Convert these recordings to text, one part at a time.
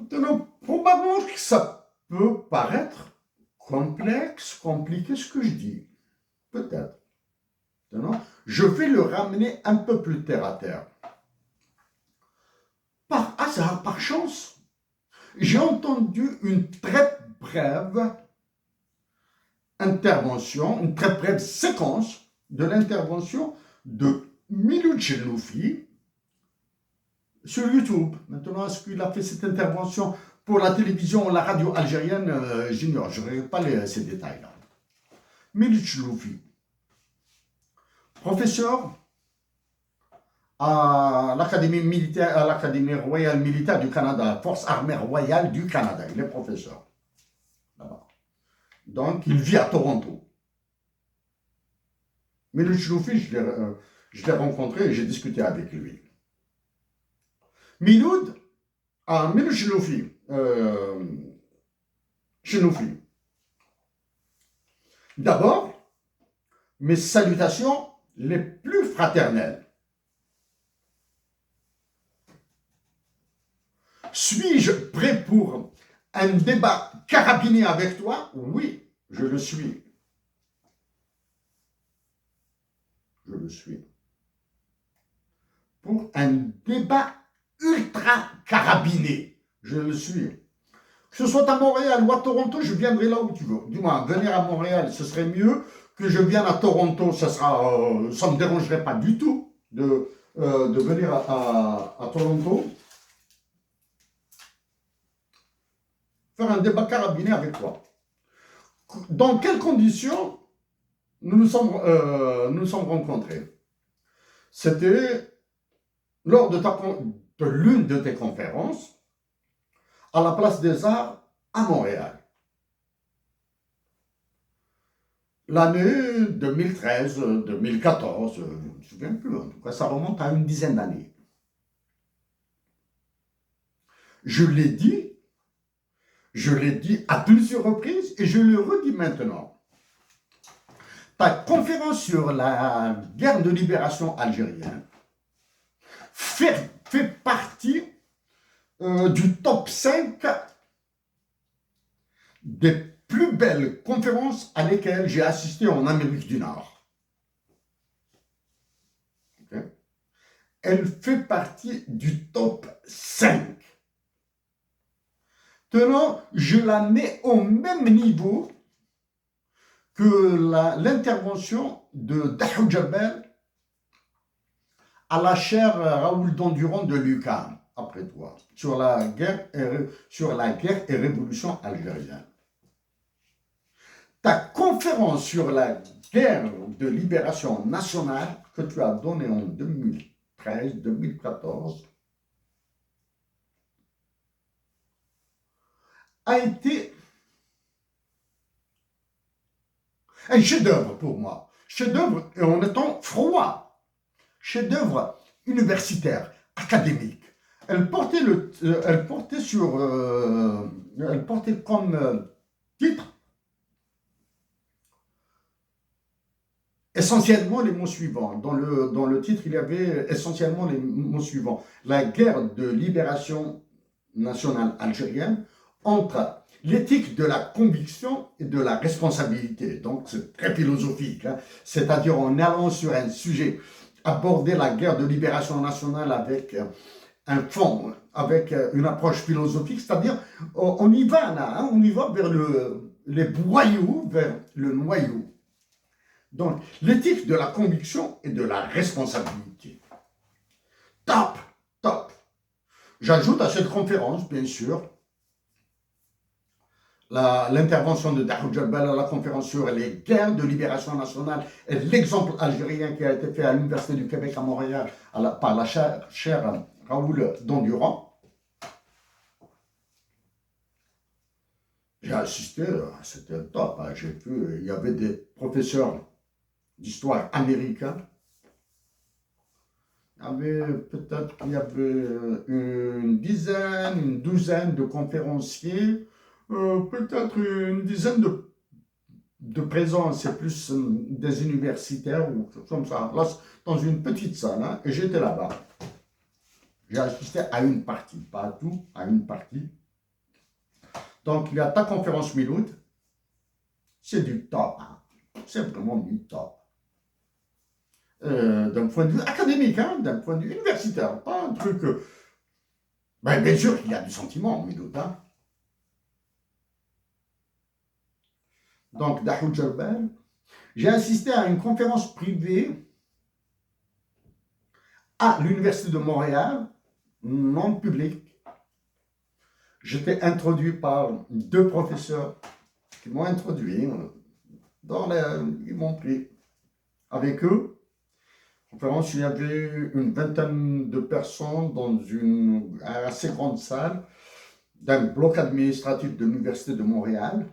Donc, probablement que ça peut paraître complexe, compliqué ce que je dis. Peut-être. Maintenant, je vais le ramener un peu plus terre à terre. Par hasard, par chance, j'ai entendu une très brève intervention, une très brève séquence de l'intervention de Miloud Cherloufi sur YouTube. Maintenant, est-ce qu'il a fait cette intervention pour la télévision ou la radio algérienne? J'ignore, je ne regarde pas ces détails-là. Miloud Cherloufi, professeur à l'Académie militaire, à l'Académie royale militaire du Canada, Force armée royale du Canada. Il est professeur là-bas. Donc, il vit à Toronto. Miloud Cherloufi, je l'ai rencontré et j'ai discuté avec lui. Miloud Cherloufi, d'abord, mes salutations les plus fraternelles. Suis-je prêt pour un débat carabiné avec toi? Oui, je le suis. Je le suis. Pour un débat ultra carabiné, je le suis. Que ce soit à Montréal ou à Toronto, je viendrai là où tu veux. Du moins, venir à Montréal, ce serait mieux. Que je vienne à Toronto, ça ne me dérangerait pas du tout de venir à Toronto. Faire un débat carabiné avec toi. Dans quelles conditions nous nous sommes rencontrés? C'était lors de l'une de tes conférences à la Place des Arts à Montréal. L'année 2013, 2014, je ne me souviens plus, en tout cas ça remonte à une dizaine d'années. Je l'ai dit à plusieurs reprises et je le redis maintenant. Ta conférence sur la guerre de libération algérienne fait partie du top 5 des plus belles conférences à lesquelles j'ai assisté en Amérique du Nord. Okay. Elle fait partie du top 5. Maintenant, je la mets au même niveau que l'intervention de Dahou Djabel à la chaire Raoul Dandurand de l'UQAM, après toi, sur la guerre et révolution algérienne. Ta conférence sur la guerre de libération nationale que tu as donnée en 2013-2014 a été un chef-d'œuvre pour moi. Chef-d'œuvre en étant froid. Chef-d'œuvre universitaire, académique. Elle portait comme titre essentiellement les mots suivants. Dans le titre, il y avait essentiellement les mots suivants. La guerre de libération nationale algérienne entre l'éthique de la conviction et de la responsabilité. Donc, c'est très philosophique. Hein. C'est-à-dire, en allant sur un sujet, aborder la guerre de libération nationale avec un fond, avec une approche philosophique, c'est-à-dire, on y va là, hein, on y va vers les boyaux, vers le noyau. Donc, l'éthique de la conviction et de la responsabilité. Top, top. J'ajoute à cette conférence, bien sûr, l'intervention de Dahou Djabel à la conférence sur les guerres de libération nationale et l'exemple algérien qui a été fait à l'Université du Québec à Montréal par la chaire Raoul Dandurand. J'ai assisté, c'était top. Hein, j'ai vu, il y avait des professeurs d'histoire américains. Peut-être qu'il y avait une dizaine, une douzaine de conférenciers, peut-être une dizaine de présents, c'est plus des universitaires ou comme ça, là, dans une petite salle, hein, et j'étais là-bas. J'ai assisté à une partie, pas à tout, à une partie. Donc, il y a ta conférence Miloud, c'est du top, hein. C'est vraiment du top. D'un point de vue académique, hein, d'un point de vue universitaire, pas un truc... ben, bien sûr qu'il y a du sentiment, Miloud, hein. Donc, Dahoud Jalbel, j'ai assisté à une conférence privée à l'Université de Montréal, non publique. J'étais introduit par deux professeurs qui m'ont introduit, ils m'ont pris avec eux. Conférence, il y avait une vingtaine de personnes dans une assez grande salle d'un bloc administratif de l'Université de Montréal.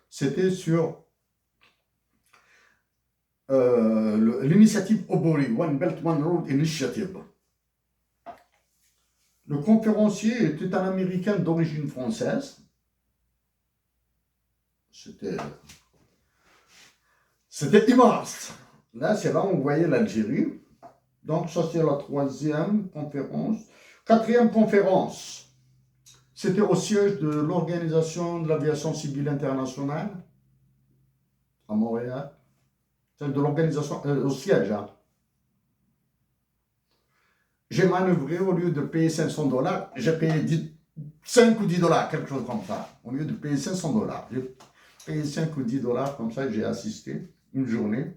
C'était sur l'initiative Obori, One Belt, One Road Initiative. Le conférencier était un Américain d'origine française. C'était immense. Là, c'est là où on voyait l'Algérie. Donc, ça, c'est la troisième conférence. Quatrième conférence, c'était au siège de l'Organisation de l'aviation civile internationale à Montréal. C'est de l'organisation, au siège. Hein. J'ai manœuvré, au lieu de payer 500 $, j'ai payé 5 ou 10 $, quelque chose comme ça. Au lieu de payer 500 $, j'ai payé 5 ou 10 $, comme ça, j'ai assisté une journée.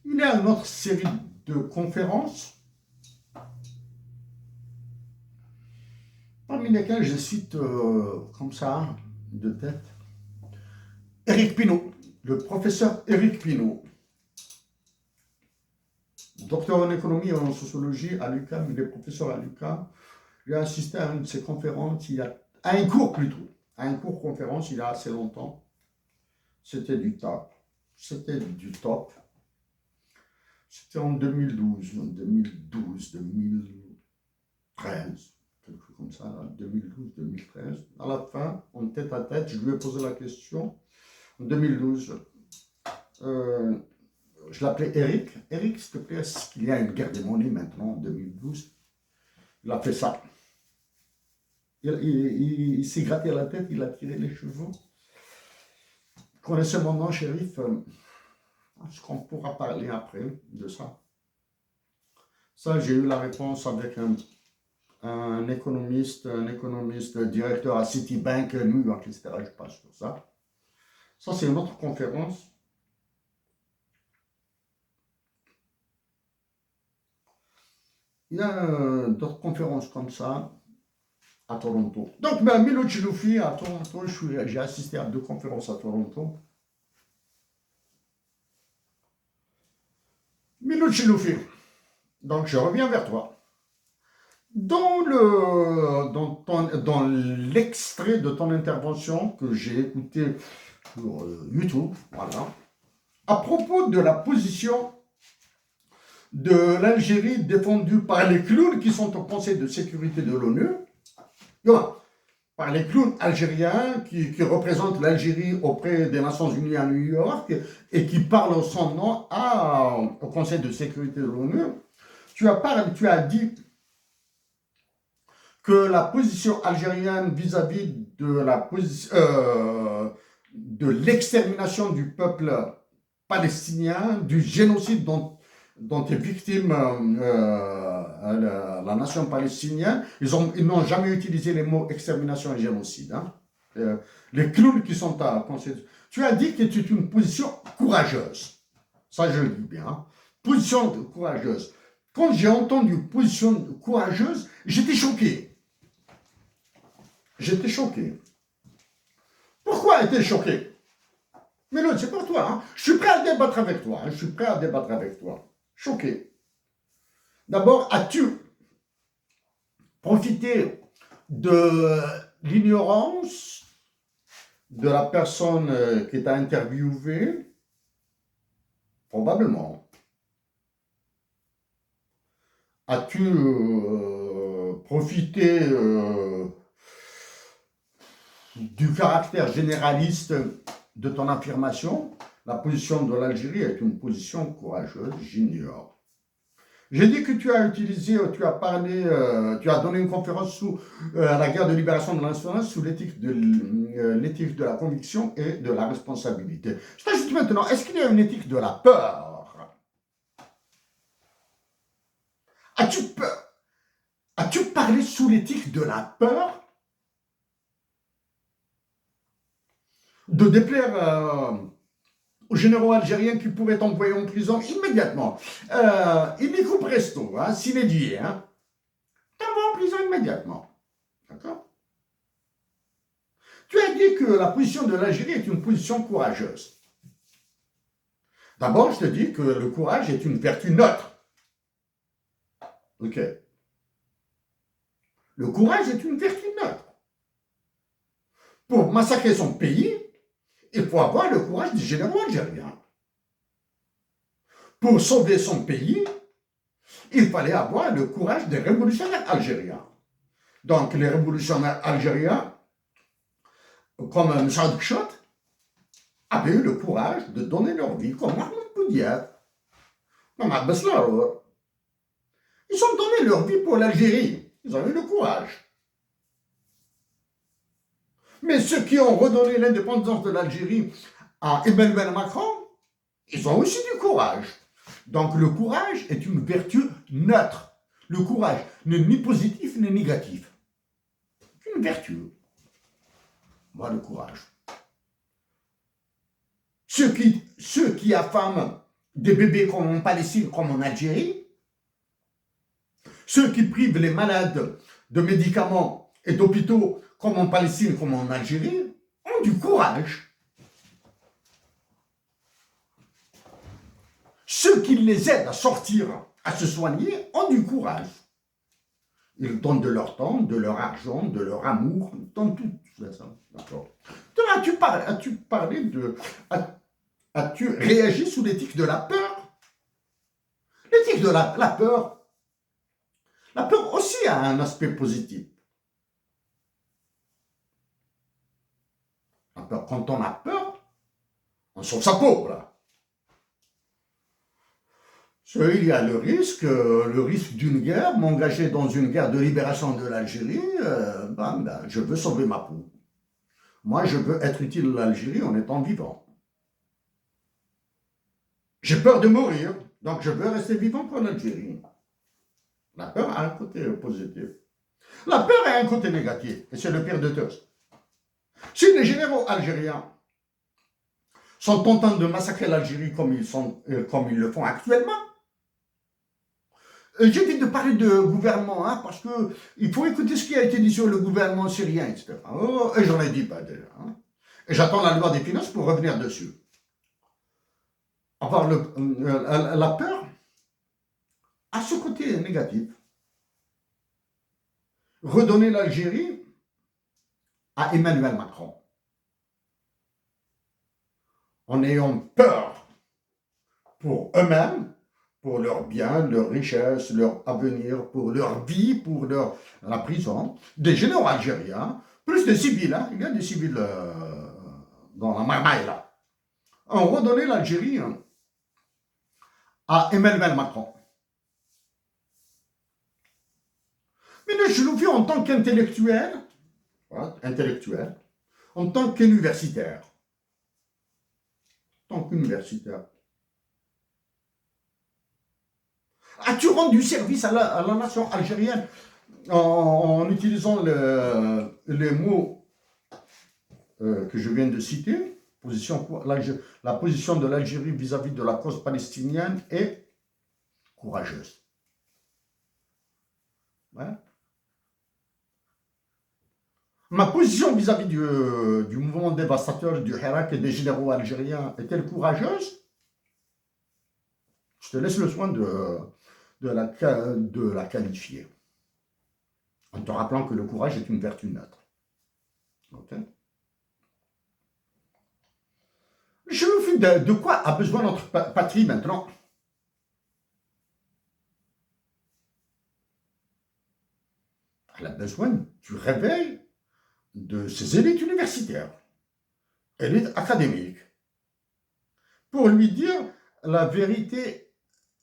Il y a une autre série de conférences, parmi lesquelles je cite comme ça, de tête, Éric Pinault, le professeur Éric Pinault, docteur en économie et en sociologie à l'UQAM, il est professeur à l'UQAM. J'ai assisté à une de ses conférences, à un cours plutôt, à un cours conférence il y a assez longtemps. C'était du top. C'était du top. C'était en 2012, 2013, quelque chose comme ça, 2012-2013. À la fin, en tête à tête, je lui ai posé la question. En 2012, je l'appelais Eric. Eric, s'il te plaît, est-ce qu'il y a une guerre des monnaies maintenant, en 2012? Il a fait ça. Il s'est gratté la tête, il a tiré les cheveux. Connaissez mon nom, shérif? Est-ce qu'on pourra parler après de ça? Ça, j'ai eu la réponse avec un économiste directeur à Citibank, New York, etc. Je passe sur ça. Ça, c'est une autre conférence. Il y a d'autres conférences comme ça à Toronto. Donc, Miloud Chiloufi à Toronto, j'ai assisté à 2 conférences à Toronto. Miloud Chiloufi. Donc, je reviens vers toi. Dans l'extrait de ton intervention que j'ai écouté sur YouTube, voilà, à propos de la position de l'Algérie défendue par les clowns qui sont au Conseil de sécurité de l'ONU, par les clowns algériens qui représentent l'Algérie auprès des Nations Unies à New York et qui parlent son nom au Conseil de sécurité de l'ONU. Tu as dit que la position algérienne vis-à-vis de l'extermination du peuple palestinien, du génocide dont est victime la nation palestinienne, ils n'ont jamais utilisé les mots extermination et génocide. Hein. Les clowns qui sont à conseil. Tu as dit que c'est une position courageuse. Ça, je le dis bien. Hein. Position courageuse. Quand j'ai entendu position courageuse, j'étais choqué. J'étais choqué. Pourquoi étais-je choqué? Mais non, c'est pas toi. Hein. Je suis prêt à débattre avec toi. Hein. Je suis prêt à débattre avec toi. Choqué. D'abord, as-tu profité de l'ignorance de la personne qui t'a interviewé? Probablement. As-tu profité du caractère généraliste de ton affirmation? La position de l'Algérie est une position courageuse, j'ignore. J'ai dit que tu as utilisé, tu as parlé, tu as donné une conférence sur la guerre de libération de l'insolence sous l'éthique de la conviction et de la responsabilité. Je t'ajoute maintenant, est-ce qu'il y a une éthique de la peur? As-tu peur? As-tu parlé sous l'éthique de la peur de déplaire aux généraux algériens qui pourraient t'envoyer en prison immédiatement? Il est presto, hein, s'il est dit, hein, t'envoie en prison immédiatement. D'accord? Tu as dit que la position de l'Algérie est une position courageuse. D'abord, je te dis que le courage est une vertu neutre. Ok. Le courage est une vertu neutre. Pour massacrer son pays, il faut avoir le courage des généraux algériens. Pour sauver son pays, il fallait avoir le courage des révolutionnaires algériens. Donc, les révolutionnaires algériens, comme Saad Kchot, avaient eu le courage de donner leur vie, comme Mahmoud Boudiaf, comme Abbas Larour. Ils ont donné leur vie pour l'Algérie. Ils ont eu le courage. Mais ceux qui ont redonné l'indépendance de l'Algérie à Emmanuel Macron, ils ont aussi du courage. Donc le courage est une vertu neutre. Le courage n'est ni positif ni négatif. C'est une vertu. Voilà le courage. Ceux qui affament des bébés comme en Palestine, comme en Algérie, ceux qui privent les malades de médicaments et d'hôpitaux comme en Palestine, comme en Algérie, ont du courage. Ceux qui les aident à sortir, à se soigner, ont du courage. Ils donnent de leur temps, de leur argent, de leur amour, dans tout. D'accord. As-tu réagi sous l'éthique de la peur? L'éthique de la peur. La peur aussi a un aspect positif. La peur, quand on a peur, on sauve sa peau, là. Il y a le risque d'une guerre, m'engager dans une guerre de libération de l'Algérie, je veux sauver ma peau. Moi, je veux être utile à l'Algérie en étant vivant. J'ai peur de mourir, donc je veux rester vivant pour l'Algérie. La peur a un côté positif. La peur a un côté négatif, et c'est le pire de tous. Si les généraux algériens sont en train de massacrer l'Algérie comme ils le font actuellement, j'évite de parler de gouvernement, hein, parce qu'il faut écouter ce qui a été dit sur le gouvernement syrien, etc. Oh, et j'en ai dit pas déjà. Hein. Et j'attends la loi des finances pour revenir dessus. Avoir la peur a ce côté négatif. Redonner l'Algérie à Emmanuel Macron. En ayant peur pour eux-mêmes, pour leurs biens, leurs richesses, leur avenir, pour leur vie, pour la prison, des généraux algériens, plus des civils, hein, il y a des civils dans la marmaille là, ont redonné l'Algérie à Emmanuel Macron. Mais je le fais en tant qu'intellectuel, en tant qu'universitaire. As-tu rendu service à la nation algérienne en utilisant les mots que je viens de citer? La position de l'Algérie vis-à-vis de la cause palestinienne est courageuse. Ouais. Ma position vis-à-vis du mouvement dévastateur du Hirak et des généraux algériens est-elle courageuse? Je te laisse le soin de la qualifier, en te rappelant que le courage est une vertu neutre. Okay. Je me fie de quoi a besoin notre patrie maintenant? Elle a besoin du réveil de ses élites universitaires, élites académiques, pour lui dire la vérité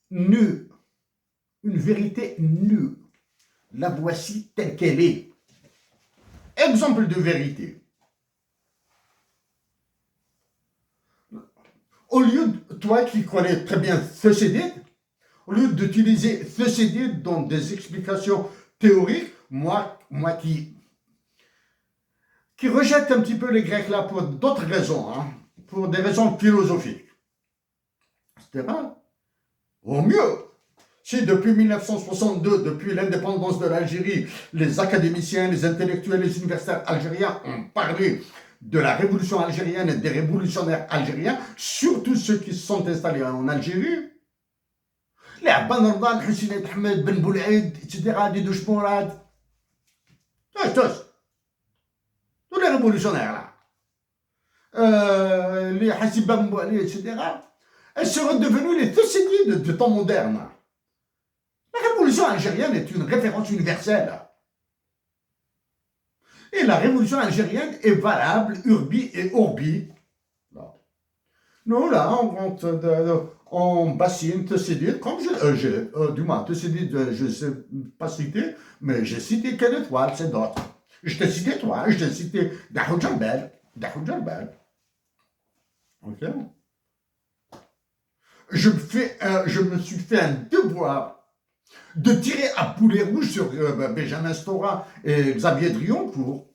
nue une vérité nue. La voici telle qu'elle est. Exemple de vérité. Au lieu de toi qui connais très bien Thucydide, au lieu d'utiliser Thucydide dans des explications théoriques, moi qui rejette un petit peu les Grecs là pour d'autres raisons, hein, pour des raisons philosophiques, etc. Au mieux, si depuis 1962, depuis l'indépendance de l'Algérie, les académiciens, les intellectuels, les universitaires algériens ont parlé de la révolution algérienne et des révolutionnaires algériens, surtout ceux qui se sont installés en Algérie, les Abban Rdan, Hussein Ahmed, Ben Boulaïd, etc., des Douchmourad, tous les révolutionnaires là, les Hassib Bambouali, etc., elles seraient devenues les Thucydides du temps moderne. La révolution algérienne est une référence universelle. Et la révolution algérienne est valable, urbi et orbi. Nous, là, on bassine Thucydide, comme du moins, Thucydide, je ne sais pas citer, mais j'ai cité quelle étoile, c'est d'autres. Je t'ai cité toi, je t'ai cité Dahoud Jalbel. Ok. Je me suis fait un devoir de tirer à boulet rouge sur Benjamin Stora et Xavier Drioncourt.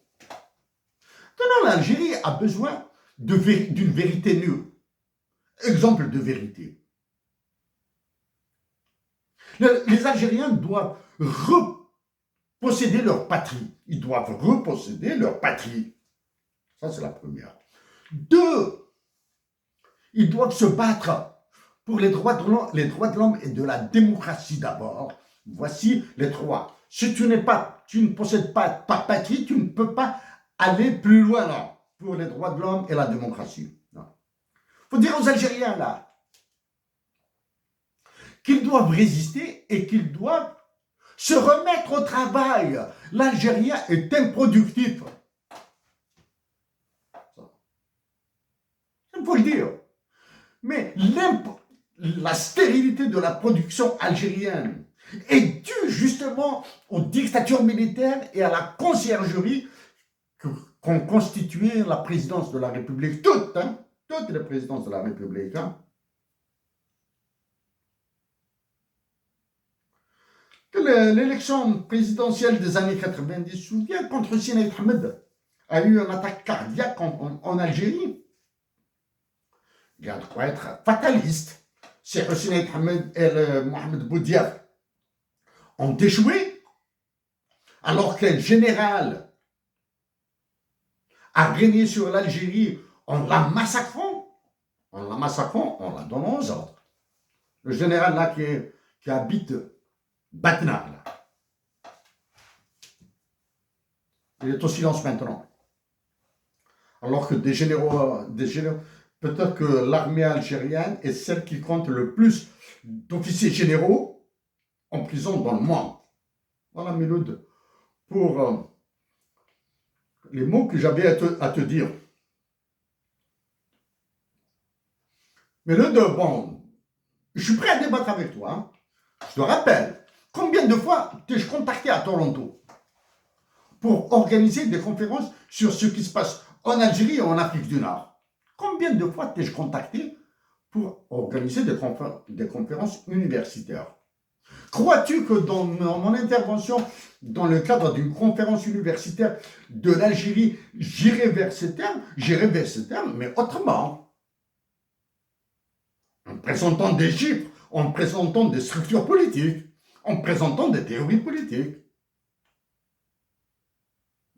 Non, l'Algérie a besoin d'une vérité nue. Exemple de vérité. Les Algériens doivent reposséder leur patrie. Ils doivent reposséder leur patrie. Ça, c'est la première. 2, ils doivent se battre pour les droits de l'homme et de la démocratie d'abord. Voici les 3. Si tu ne possèdes pas ta patrie, tu ne peux pas aller plus loin là, pour les droits de l'homme et la démocratie. Il faut dire aux Algériens là qu'ils doivent résister et qu'ils doivent se remettre au travail. L'Algérien est improductif. Il faut le dire. Mais la stérilité de la production algérienne est due justement aux dictatures militaires et à la conciergerie qu'ont constitué la présidence de la République. Toutes les présidences de la République. L'élection présidentielle des années 90, souvient, contre Hussein Ahmed, a eu une attaque cardiaque en Algérie. Il y a de quoi être fataliste. Si Hussein Ahmed et Mohamed Boudiaf ont échoué, alors qu'un général a régné sur l'Algérie en la massacrant, en la donnant aux autres. Le général là qui habite Batna, là. Il est au silence maintenant. Alors que des généraux, peut-être que l'armée algérienne est celle qui compte le plus d'officiers généraux en prison dans le monde. Voilà, Miloud, pour les mots que j'avais à te dire. Miloud, bon, je suis prêt à débattre avec toi. Hein. Je te rappelle, combien de fois t'ai-je contacté à Toronto pour organiser des conférences sur ce qui se passe en Algérie et en Afrique du Nord? Combien de fois t'ai-je contacté pour organiser des conférences universitaires? Crois-tu que dans mon intervention, dans le cadre d'une conférence universitaire de l'Algérie, j'irai vers ces termes? J'irai vers ces termes, mais autrement. En présentant des chiffres, en présentant des structures politiques, en présentant des théories politiques.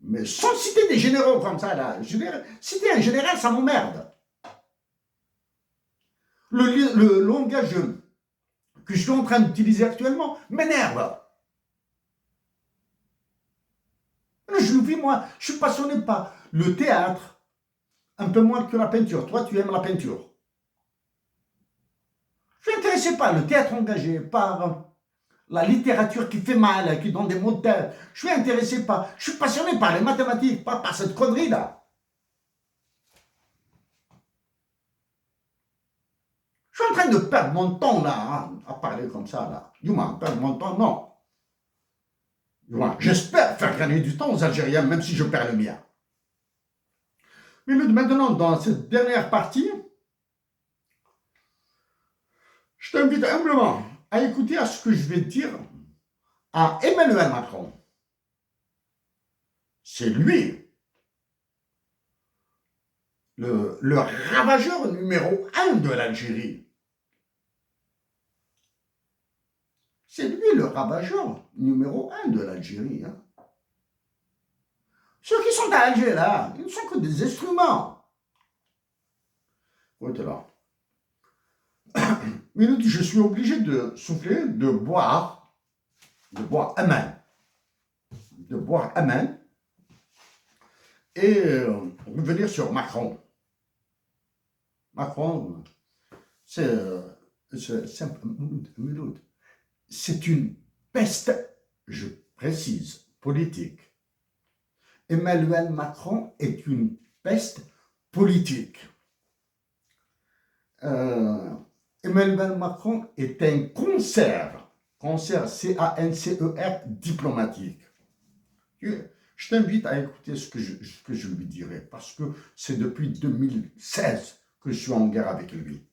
Mais sans citer des généraux comme ça, là. Citer un général, ça m'emmerde. Le langage que je suis en train d'utiliser actuellement m'énerve. Je le vis, moi, je suis passionné par le théâtre, un peu moins que la peinture. Toi, tu aimes la peinture. Je suis intéressé par le théâtre engagé, par la littérature qui fait mal, qui donne des mots de tête. Je suis passionné par les mathématiques, pas par cette connerie-là. Je suis en train train de perdre mon temps là, hein, à parler comme ça là. Dis-moi, perdre mon temps, non. Dis-moi, j'espère faire gagner du temps aux Algériens, même si je perds le mien. Mais maintenant, dans cette dernière partie, je t'invite humblement à écouter à ce que je vais dire à Emmanuel Macron. C'est lui, le ravageur numéro 1 de l'Algérie. C'est lui le ravageur numéro 1 de l'Algérie. Hein. Ceux qui sont à Alger, là, ils ne sont que des instruments. Écoute là. Minute, je suis obligé de souffler, de boire à main. De boire à main. Et revenir sur Macron. Macron, c'est une peste, je précise, politique. Emmanuel Macron est une peste politique. Emmanuel Macron est un cancer, C-A-N-C-E-R, diplomatique. Je t'invite à écouter ce que je lui dirai, parce que c'est depuis 2016 que je suis en guerre avec lui.